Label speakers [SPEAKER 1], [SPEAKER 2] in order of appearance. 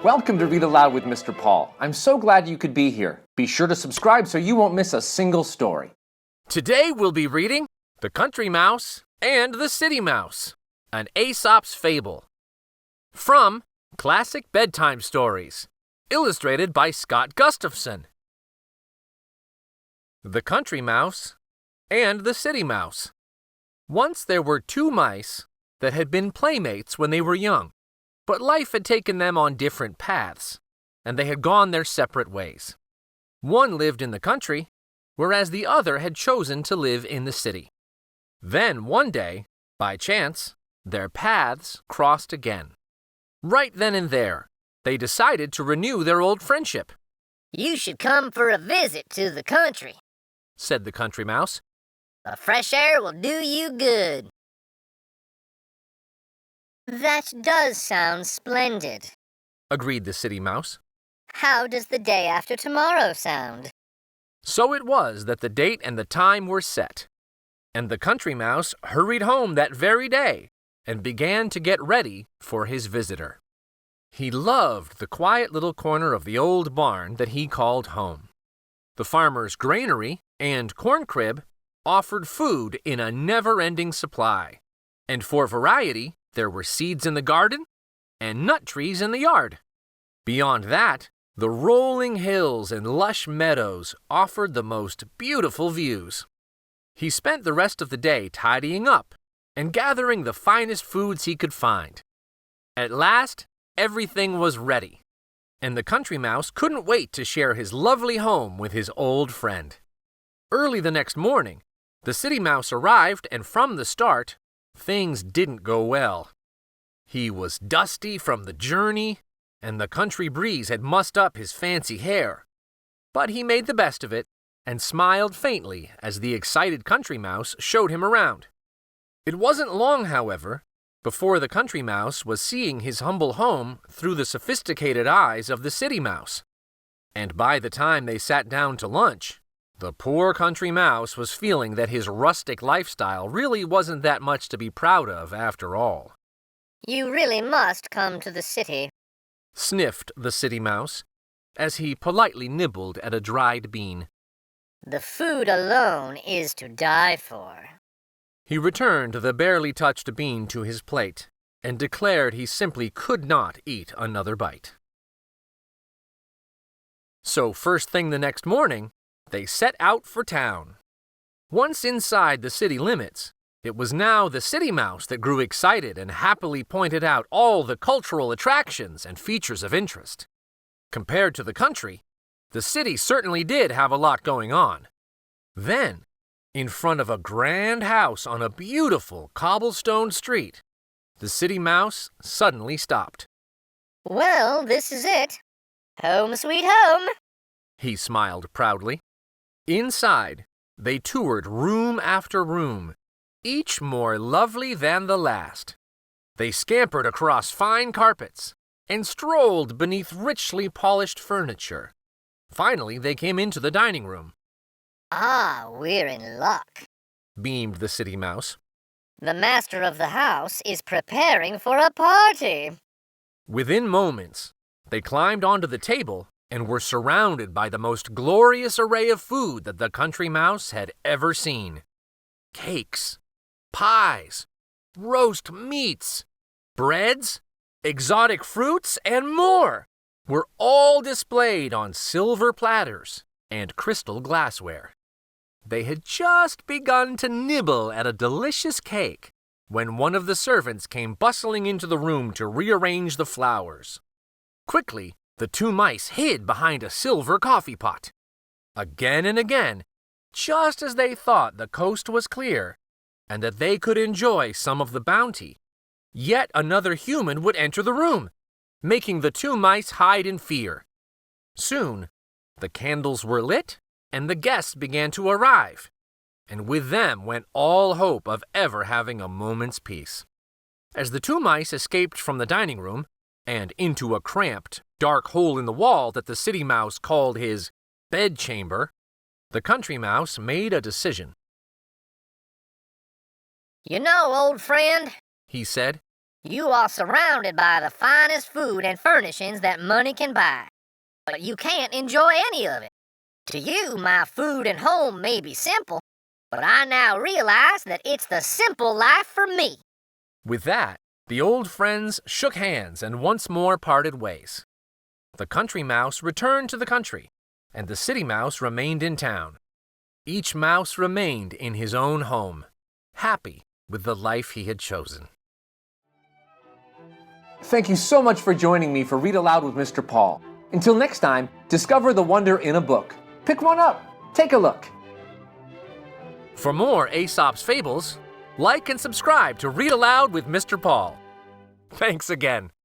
[SPEAKER 1] Welcome to Read Aloud with Mr. Paul. I'm so glad you could be here. Be sure to subscribe so you won't miss a single story.
[SPEAKER 2] Today we'll be reading The Country Mouse and the City Mouse, an Aesop's Fable. From Classic Bedtime Stories, illustrated by Scott Gustafson. The Country Mouse and the City Mouse. Once there were two mice that had been playmates when they were young, but life had taken them on different paths, and they had gone their separate ways. One lived in the country, whereas the other had chosen to live in the city. Then one day, by chance, their paths crossed again. Right then and there, they decided to renew their old friendship.
[SPEAKER 3] "You should come for a visit to the country,"
[SPEAKER 2] said the Country Mouse.
[SPEAKER 3] "The fresh air will do you good." "That does sound splendid,"
[SPEAKER 2] agreed the City Mouse.
[SPEAKER 3] "How does the day after tomorrow sound?"
[SPEAKER 2] So it was that the date and the time were set, and the Country Mouse hurried home that very day and began to get ready for his visitor. He loved the quiet little corner of the old barn that he called home. The farmer's granary and corn crib offered food in a never-ending supply, and for variety, there were seeds in the garden and nut trees in the yard. Beyond that, the rolling hills and lush meadows offered the most beautiful views. He spent the rest of the day tidying up and gathering the finest foods he could find. At last, everything was ready, and the Country Mouse couldn't wait to share his lovely home with his old friend. Early the next morning, the City Mouse arrived, and from the start, things didn't go well. He was dusty from the journey, and the country breeze had mussed up his fancy hair. But he made the best of it and smiled faintly as the excited Country Mouse showed him around. It wasn't long, however, before the Country Mouse was seeing his humble home through the sophisticated eyes of the City Mouse. And by the time they sat down to lunch, the poor Country Mouse was feeling that his rustic lifestyle really wasn't that much to be proud of after all.
[SPEAKER 3] "You really must come to the city,"
[SPEAKER 2] sniffed the City Mouse, as he politely nibbled at a dried bean.
[SPEAKER 3] "The food alone is to die for."
[SPEAKER 2] He returned the barely touched bean to his plate, and declared he simply could not eat another bite. So first thing the next morning, they set out for town. Once inside the city limits, it was now the City Mouse that grew excited and happily pointed out all the cultural attractions and features of interest. Compared to the country, the city certainly did have a lot going on. Then, in front of a grand house on a beautiful cobblestone street, the City Mouse suddenly stopped.
[SPEAKER 3] "Well, this is it. Home sweet home,"
[SPEAKER 2] he smiled proudly. Inside, they toured room after room, each more lovely than the last. They scampered across fine carpets and strolled beneath richly polished furniture. Finally, they came into the dining room.
[SPEAKER 3] "Ah, we're in luck,"
[SPEAKER 2] beamed the City Mouse.
[SPEAKER 3] "The master of the house is preparing for a party."
[SPEAKER 2] Within moments, they climbed onto the table and were surrounded by the most glorious array of food that the Country Mouse had ever seen. Cakes, pies, roast meats, breads, exotic fruits, and more were all displayed on silver platters and crystal glassware. They had just begun to nibble at a delicious cake when one of the servants came bustling into the room to rearrange the flowers. Quickly, the two mice hid behind a silver coffee pot. Again and again, just as they thought the coast was clear and that they could enjoy some of the bounty, yet another human would enter the room, making the two mice hide in fear. Soon, the candles were lit and the guests began to arrive, and with them went all hope of ever having a moment's peace. As the two mice escaped from the dining room and into a cramped, dark hole in the wall that the City Mouse called his bedchamber, the Country Mouse made a decision.
[SPEAKER 3] "You know, old friend,"
[SPEAKER 2] he said,
[SPEAKER 3] You are surrounded by the finest food and furnishings that money can buy, but you can't enjoy any of it. To you, my food and home may be simple, but I now realize that it's the simple life for me.
[SPEAKER 2] With that, the old friends shook hands and once more parted ways. The country mouse returned to the country, and the city mouse remained in town. Each mouse remained in his own home, happy with the life he had chosen.
[SPEAKER 1] Thank you so much for joining me for Read Aloud with Mr. Paul. Until next time, discover the wonder in a book. Pick one up. Take a look.
[SPEAKER 2] For more Aesop's Fables, like and subscribe to Read Aloud with Mr. Paul. Thanks again.